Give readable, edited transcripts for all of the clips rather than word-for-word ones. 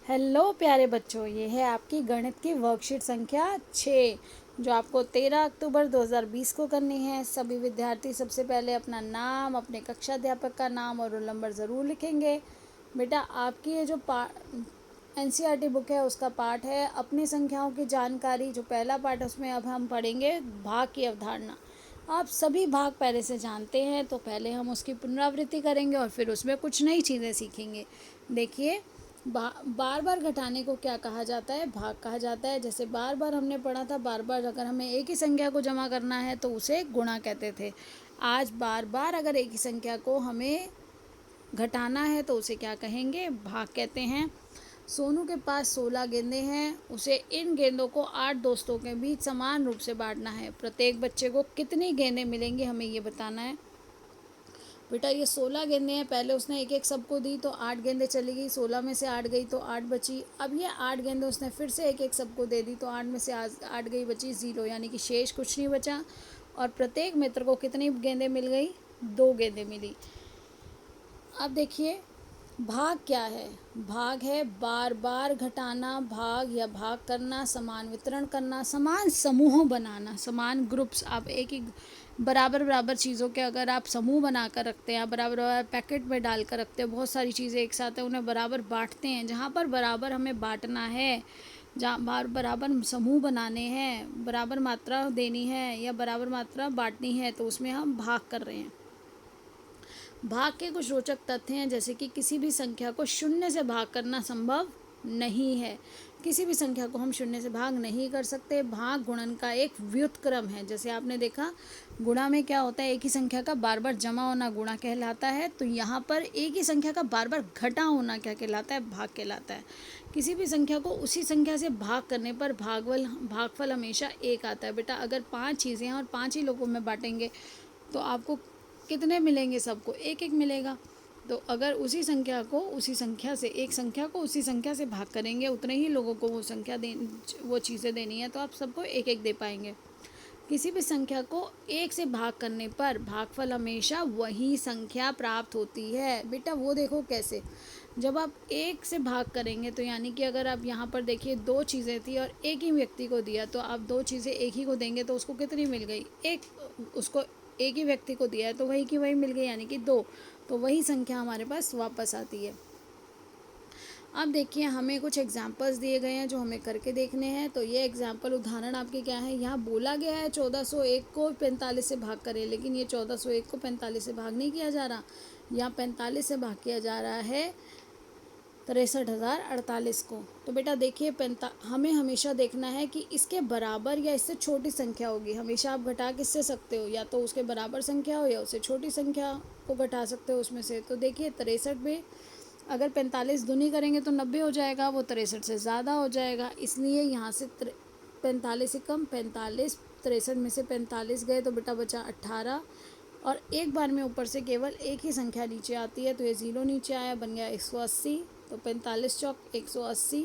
Hello प्यारे बच्चों, ये है आपकी गणित की वर्कशीट संख्या 6 जो आपको 13 अक्टूबर 2020 को करनी है। सभी विद्यार्थी सबसे पहले अपना नाम, अपने कक्षा अध्यापक का नाम और रोल नंबर ज़रूर लिखेंगे। बेटा, आपकी ये जो एनसीईआरटी बुक है उसका पाठ है अपनी संख्याओं की जानकारी। जो पहला पाठ है उसमें अब हम पढ़ेंगे भाग की अवधारणा। आप सभी भाग पहले से जानते हैं, तो पहले हम उसकी पुनरावृत्ति करेंगे और फिर उसमें कुछ नई चीज़ें सीखेंगे। देखिए, बार बार घटाने को क्या कहा जाता है? भाग कहा जाता है। जैसे बार बार हमने पढ़ा था, बार बार अगर हमें एक ही संख्या को जमा करना है तो उसे गुणा कहते थे। आज बार बार अगर एक ही संख्या को हमें घटाना है तो उसे क्या कहेंगे? भाग कहते हैं। सोनू के पास 16 गेंदें हैं। उसे इन गेंदों को 8 दोस्तों के बीच समान रूप से बांटना है। प्रत्येक बच्चे को कितनी गेंदें मिलेंगी, हमें ये बताना है। बेटा, ये 16 गेंदें हैं। पहले उसने एक एक सबको दी तो 8 गेंदें चली गई। 16 में से 8 गई तो 8 बची। अब ये 8 गेंदें उसने फिर से एक एक सबको दे दी तो 8 में से 8 गई, बची 0, यानी कि शेष कुछ नहीं बचा। और प्रत्येक मित्र को कितनी गेंदें मिल गई? 2 गेंदें मिली। अब देखिए, भाग क्या है? भाग है बार बार घटाना, भाग या भाग करना, समान वितरण करना, समान समूहों बनाना, समान ग्रुप्स। आप एक ही बराबर बराबर चीज़ों के अगर आप समूह बना कर रखते हैं, बराबर बराबर पैकेट में डाल कर रखते हैं, बहुत सारी चीज़ें एक साथ है, उन्हें बराबर बांटते हैं। जहाँ पर बराबर हमें बांटना है, जहाँ बराबर समूह बनाने हैं, बराबर मात्रा देनी है या बराबर मात्रा बांटनी है, तो उसमें हम भाग कर रहे हैं। भाग के कुछ रोचक तथ्य हैं, जैसे कि किसी भी संख्या को शून्य से भाग करना संभव नहीं है। किसी भी संख्या को हम शून्य से भाग नहीं कर सकते। भाग गुणन का एक व्युत्क्रम है। जैसे आपने देखा, गुणा में क्या होता है? एक ही संख्या का बार बार जमा होना गुणा कहलाता है। तो यहाँ पर एक ही संख्या का बार बार घटा होना क्या कहलाता है? भाग कहलाता है। किसी भी संख्या को उसी संख्या से भाग करने पर भागफल हमेशा 1 आता है। बेटा, अगर 5 चीज़ें हैं और 5 ही लोगों में बांटेंगे तो आपको कितने मिलेंगे? सबको 1 1 मिलेगा। तो अगर उसी संख्या को उसी संख्या से एक संख्या को उसी संख्या से भाग करेंगे, उतने ही लोगों को वो चीज़ें देनी है, तो आप सबको 1 1 दे पाएंगे। किसी भी संख्या को 1 से भाग करने पर भागफल हमेशा वही संख्या प्राप्त होती है। बेटा, वो देखो कैसे। जब आप 1 से भाग करेंगे तो यानी कि अगर आप यहाँ पर देखिए 2 चीज़ें थी और एक ही व्यक्ति को दिया, तो आप 2 चीज़ें एक ही को देंगे तो उसको कितनी मिल गई? उसको एक ही व्यक्ति को दिया है तो वही की वही मिल गई, यानी कि 2। तो वही संख्या हमारे पास वापस आती है। अब देखिए, हमें कुछ एग्जाम्पल्स दिए गए हैं जो हमें करके देखने हैं। तो ये एग्जाम्पल उदाहरण आपके क्या है? यहाँ बोला गया है 1401 को 45 से भाग करें, लेकिन ये 1401 को 45 से भाग नहीं किया जा रहा। यहाँ 45 से भाग किया जा रहा है 63,048 को। तो बेटा देखिए, हमें हमेशा देखना है कि इसके बराबर या इससे छोटी संख्या होगी। हमेशा आप घटा किससे सकते हो? या तो उसके बराबर संख्या हो या उससे छोटी संख्या को घटा सकते हो उसमें से। तो देखिए, 63 में अगर 45 दूनी करेंगे तो 90 हो जाएगा, वो 63 से ज़्यादा हो जाएगा। इसलिए यहाँ से 45 से कम 45, 63 में से 45 गए तो बेटा बचा 18। और एक बार में ऊपर से केवल एक ही संख्या नीचे आती है, तो ये 0 नीचे आया, बन गया 180। तो 45 चौक 180।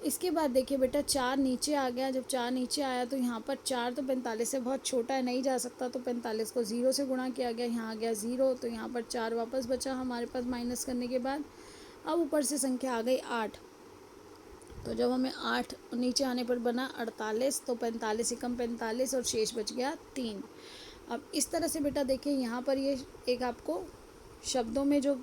इसके बाद देखिए बेटा, 4 नीचे आ गया। जब 4 नीचे आया तो यहाँ पर 4 तो 45 से बहुत छोटा है, नहीं जा सकता, तो 45 को 0 से गुणा किया गया, यहाँ आ गया 0। तो यहाँ पर 4 वापस बचा हमारे पास माइनस करने के बाद। अब ऊपर से संख्या आ गई 8। तो जब हमें 8 नीचे आने पर बना 48, तो 45 से कम 45 और शेष बच गया 3। अब इस तरह से बेटा देखिए, यहाँ पर ये एक आपको शब्दों में जो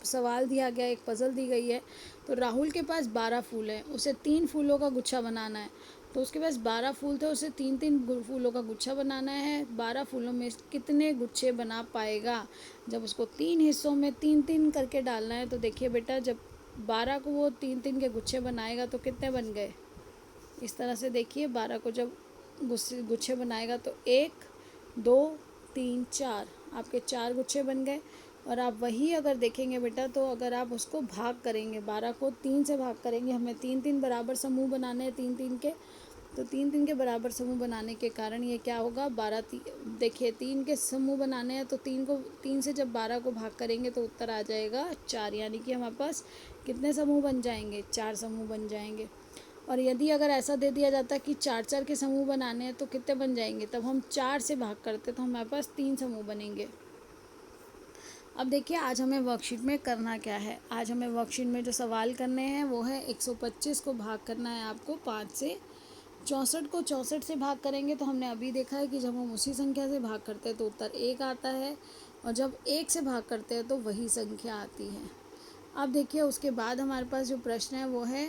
सवाल दिया गया, एक पज़ल दी गई है। तो राहुल के पास 12 फूल हैं, उसे 3 फूलों का गुच्छा बनाना है। तो उसके पास 12 फूल थे, उसे 3 फूलों का गुच्छा बनाना है। 12 फूलों में कितने गुच्छे बना पाएगा? जब उसको 3 हिस्सों में 3 करके डालना है, तो देखिए बेटा, जब 12 को वो 3 के गुच्छे बनाएगा तो कितने बन गए? इस तरह से देखिए, 12 को जब गुच्छे बनाएगा तो 1 2 3 4, आपके 4 गुच्छे बन गए। और आप वही अगर देखेंगे बेटा, तो अगर आप उसको भाग करेंगे, 12 को 3 से भाग करेंगे, हमें 3 बराबर समूह बनाने हैं 3 के। तो 3 के बराबर समूह बनाने के कारण ये क्या होगा? 12 देखिए, 3 के समूह बनाने हैं तो 3 से जब 12 को भाग करेंगे तो उत्तर आ जाएगा 4, यानी कि हमारे पास कितने समूह बन जाएंगे? 4 समूह बन जाएंगे। और यदि अगर ऐसा दे दिया जाता कि 4 के समूह बनाने हैं तो कितने बन जाएंगे? तब हम 4 से भाग करते तो हमारे पास 3 समूह बनेंगे। अब देखिए आज हमें वर्कशीट में करना क्या है। आज हमें वर्कशीट में जो सवाल करने हैं वो है 125 को भाग करना है आपको 5 से। 64 को 64 से भाग करेंगे तो हमने अभी देखा है कि जब हम उसी संख्या से भाग करते हैं तो उत्तर 1 आता है, और जब 1 से भाग करते हैं तो वही संख्या आती है। अब देखिए उसके बाद हमारे पास जो प्रश्न है वो है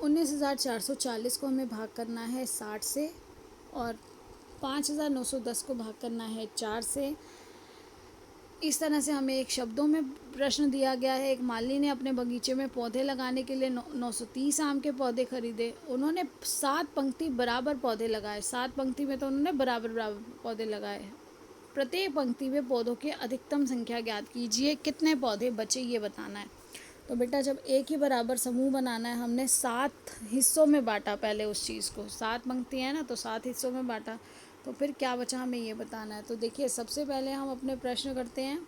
19,440 को हमें भाग करना है 60 से, और 5,910 को भाग करना है 4 से। इस तरह से हमें एक शब्दों में प्रश्न दिया गया है। एक माली ने अपने बगीचे में पौधे लगाने के लिए 930 आम के पौधे खरीदे। उन्होंने 7 पंक्ति बराबर पौधे लगाए। 7 पंक्ति में तो उन्होंने बराबर बराबर पौधे लगाए। प्रत्येक पंक्ति में पौधों की अधिकतम संख्या ज्ञात कीजिए, कितने पौधे बचे ये बताना है। तो बेटा जब एक ही बराबर समूह बनाना है, हमने 7 हिस्सों में बांटा पहले उस चीज़ को। 7 पंक्तियाँ हैं ना, तो 7 हिस्सों में बांटा, तो फिर क्या बचा हमें ये बताना है। तो देखिए सबसे पहले हम अपने प्रश्न करते हैं।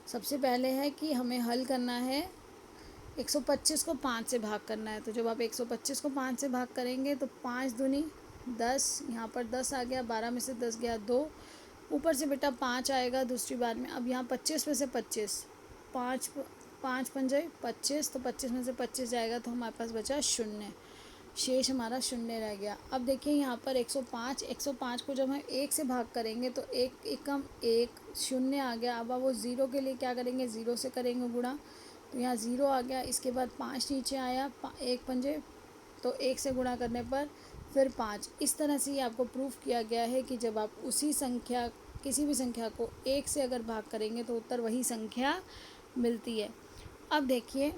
सबसे पहले है कि हमें हल करना है 125 को 5 से भाग करना है। तो जब आप 125 को 5 से भाग करेंगे तो 5 दूनी 10, यहाँ पर 10 आ गया, 12 में से 10 गया 2, ऊपर से बेटा 5 आएगा दूसरी बार में। अब यहाँ 25 में से 25, 5 पंजे 25, तो 25 में से 25 जाएगा तो हमारे पास बचा 0, शेष हमारा 0 रह गया। अब देखिए यहाँ पर 105 को जब हम 1 से भाग करेंगे तो 1 एकम 1, 0 आ गया। अब वो 0 के लिए क्या करेंगे, 0 से करेंगे गुणा, तो यहाँ 0 आ गया। इसके बाद 5 नीचे आया, 1 पंजे, तो 1 से गुणा करने पर फिर 5। इस तरह से ये आपको प्रूफ किया गया है कि जब आप उसी संख्या, किसी भी संख्या को 1 से अगर भाग करेंगे तो उत्तर वही संख्या मिलती है। अब देखिए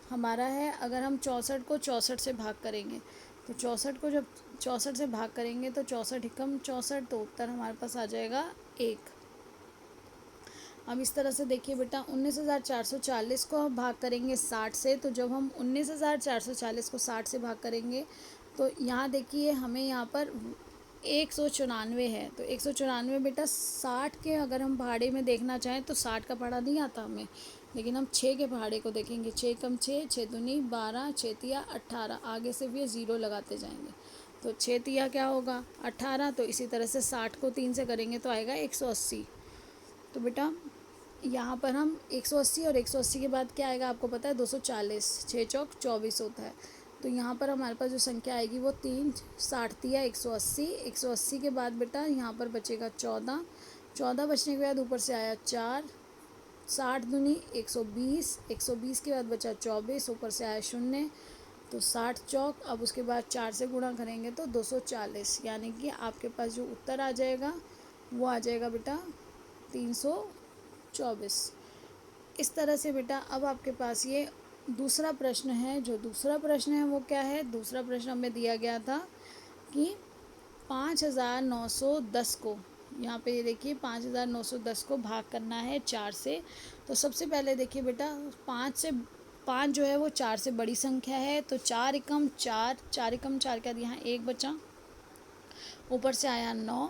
हमारा है, अगर हम 64 को 64 से भाग करेंगे तो 64 को जब 64 से भाग करेंगे तो 64 एकम 64, तो उत्तर हमारे पास आ जाएगा 1। अब इस तरह से देखिए बेटा 19,440 को हम भाग करेंगे 60 से। तो जब हम 19,440 को 60 से भाग करेंगे तो यहाँ देखिए हमें यहाँ पर 194 है। तो 194 बेटा 60 के अगर हम पहाड़े में देखना चाहें तो 60 का पहाड़ा नहीं आता हमें, लेकिन हम 6 के पहाड़े को देखेंगे। 6 कम 6, 6 दूनी 12, 6 तिया 18, आगे से भी 0 लगाते जाएंगे तो 6 तिया क्या होगा 18। तो इसी तरह से 60 को 3 से करेंगे तो आएगा 180। तो बेटा यहाँ पर हम 180 और 180 के बाद क्या आएगा आपको पता है 240, 6 चौक 24 होता है। तो यहाँ पर हमारे पास जो संख्या आएगी वो 3, 60 तिया 180। 180 के बाद बेटा यहाँ पर बचेगा 14, 14 बचने के बाद ऊपर से आया 4, 60 दूनी 120, 120 के बाद बचा 24, ऊपर से आया 0, तो 60 चौक। अब उसके बाद 4 से गुणा करेंगे तो 240, यानी कि आपके पास जो उत्तर आ जाएगा वो आ जाएगा बेटा 324। इस तरह से बेटा अब आपके पास ये दूसरा प्रश्न है। जो दूसरा प्रश्न है वो क्या है, दूसरा प्रश्न हमें दिया गया था कि 5,910 को, यहाँ पे ये देखिए 5,910 को भाग करना है 4 से। तो सबसे पहले देखिए बेटा 5 जो है वो 4 से बड़ी संख्या है, तो 4 एकम 4, 4 एकम 4 का यहाँ 1 बचा, ऊपर से आया 9,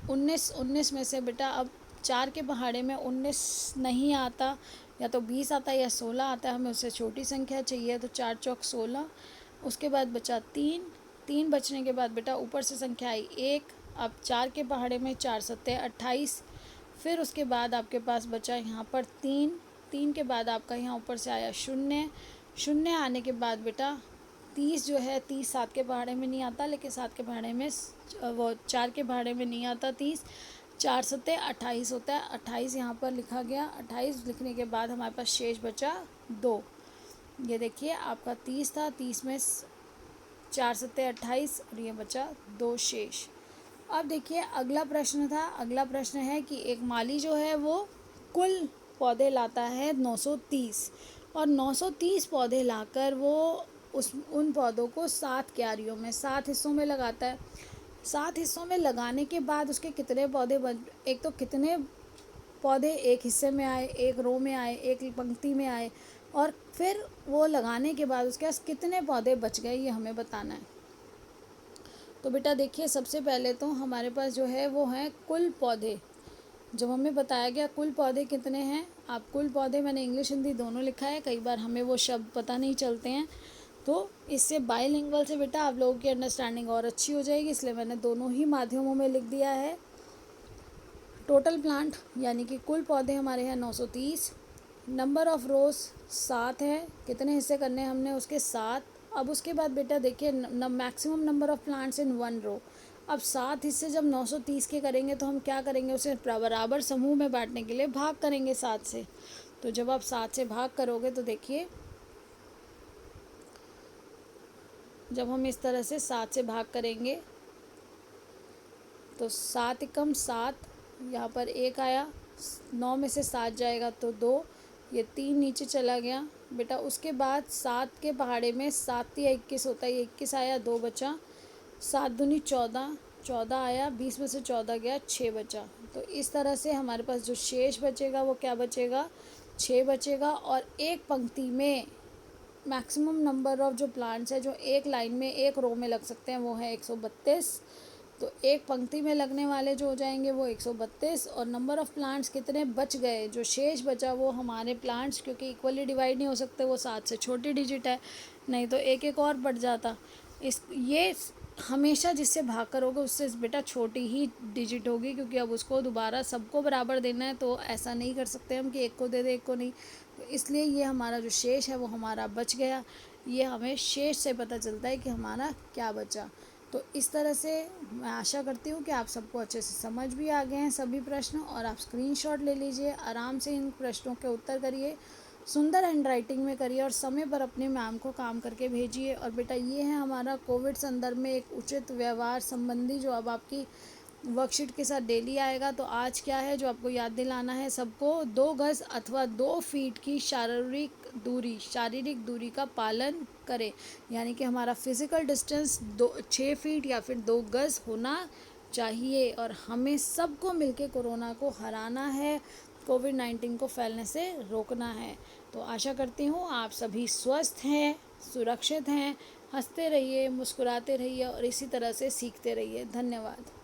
19 में से बेटा अब 4 के पहाड़े में 19 नहीं आता, या तो 20 आता है या 16 आता है, हमें उससे छोटी संख्या चाहिए, तो 4 चौक 16। उसके बाद बचा 3 बचने के बाद बेटा ऊपर से संख्या आई 1, अब 4 के पहाड़े में 4 सत्ते 28। फिर उसके बाद आपके पास बचा यहाँ पर 3 के बाद आपका यहाँ ऊपर से आया 0 आने के बाद बेटा 30 जो है 30 7 के पहाड़े में नहीं आता, लेकिन 7 के पहाड़े में वो 4 के पहाड़े में नहीं आता 30, 4 सत्ते 28 होता है, 28 यहाँ पर लिखा गया। 28 लिखने के बाद हमारे पास शेष बचा 2। ये देखिए आपका 30 था, 30 में 4 सत्ते 28 और ये बचा 2 शेष। अब देखिए अगला प्रश्न था। अगला प्रश्न है कि एक माली जो है वो कुल पौधे लाता है 930, और 930 पौधे लाकर वो उन पौधों को 7 क्यारियों में 7 हिस्सों में लगाता है। 7 हिस्सों में लगाने के बाद उसके कितने पौधे एक तो कितने पौधे एक हिस्से में आए, एक रो में आए, एक पंक्ति में आए, और फिर वो लगाने के बाद उसके पास कितने पौधे बच गए ये हमें बताना है। तो बेटा देखिए सबसे पहले तो हमारे पास जो है वो है कुल पौधे। जब हमें बताया गया कुल पौधे कितने हैं, आप कुल पौधे, मैंने इंग्लिश हिंदी दोनों लिखा है, कई बार हमें वो शब्द पता नहीं चलते हैं, तो इससे बाइलिंगुअल से बेटा आप लोगों की अंडरस्टैंडिंग और अच्छी हो जाएगी, इसलिए मैंने दोनों ही माध्यमों में लिख दिया है। टोटल प्लांट यानी कि कुल पौधे हमारे हैं 930। नंबर ऑफ़ रोज़ 7 है। कितने हिस्से करने हैं हमने उसके 7। अब उसके बाद बेटा देखिए maximum number of plants in 1 रो। अब 7 हिस्से जब 930 के करेंगे तो हम क्या करेंगे, उसे बराबर समूह में बांटने के लिए भाग करेंगे 7 से। तो जब आप 7 से भाग करोगे तो देखिए, जब हम इस तरह से 7 से भाग करेंगे तो 7 एकम 7, यहाँ पर 1 आया, 9 में से 7 जाएगा तो 2, ये 3 नीचे चला गया बेटा। उसके बाद 7 के पहाड़े में 7 या 21 होता है, 21 आया, 2 बचा, 7 दूनी 14, 14 आया, 20 में से 14 गया, 6 बचा। तो इस तरह से हमारे पास जो शेष बचेगा वो क्या बचेगा, 6 बचेगा। और एक पंक्ति में मैक्सिमम नंबर ऑफ जो प्लांट्स है जो एक लाइन में एक रो में लग सकते हैं वो है 132। तो एक पंक्ति में लगने वाले जो हो जाएंगे वो 132। और नंबर ऑफ़ प्लांट्स कितने बच गए, जो शेष बचा वो हमारे प्लांट्स, क्योंकि इक्वली डिवाइड नहीं हो सकते, वो 7 से छोटी डिजिट है, नहीं तो एक एक और बढ़ जाता। ये हमेशा जिससे भाग करोगे उससे बेटा छोटी ही डिजिट होगी, क्योंकि अब उसको दोबारा सबको बराबर देना है, तो ऐसा नहीं कर सकते हम कि एक को दे दे एक को नहीं। तो इसलिए ये हमारा जो शेष है वो हमारा बच गया। ये हमें शेष से पता चलता है कि हमारा क्या बचा। तो इस तरह से मैं आशा करती हूँ कि आप सबको अच्छे से समझ भी आ गए हैं सभी प्रश्न, और आप स्क्रीनशॉट ले लीजिए, आराम से इन प्रश्नों के उत्तर करिए, सुंदर हैंडराइटिंग में करिए और समय पर अपने मैम को काम करके भेजिए। और बेटा ये है हमारा कोविड संदर्भ में एक उचित व्यवहार संबंधी जो अब आपकी वर्कशीट के साथ डेली आएगा। तो आज क्या है जो आपको याद दिलाना है सबको, 2 गज अथवा 2 फीट की शारीरिक दूरी का पालन करें। यानी कि हमारा फिज़िकल डिस्टेंस 6 फीट या फिर 2 गज होना चाहिए। और हमें सबको मिलके कोरोना को हराना है, कोविड-19 को फैलने से रोकना है। तो आशा करती हूँ आप सभी स्वस्थ हैं, सुरक्षित हैं, हंसते रहिए, मुस्कुराते रहिए और इसी तरह से सीखते रहिए। धन्यवाद।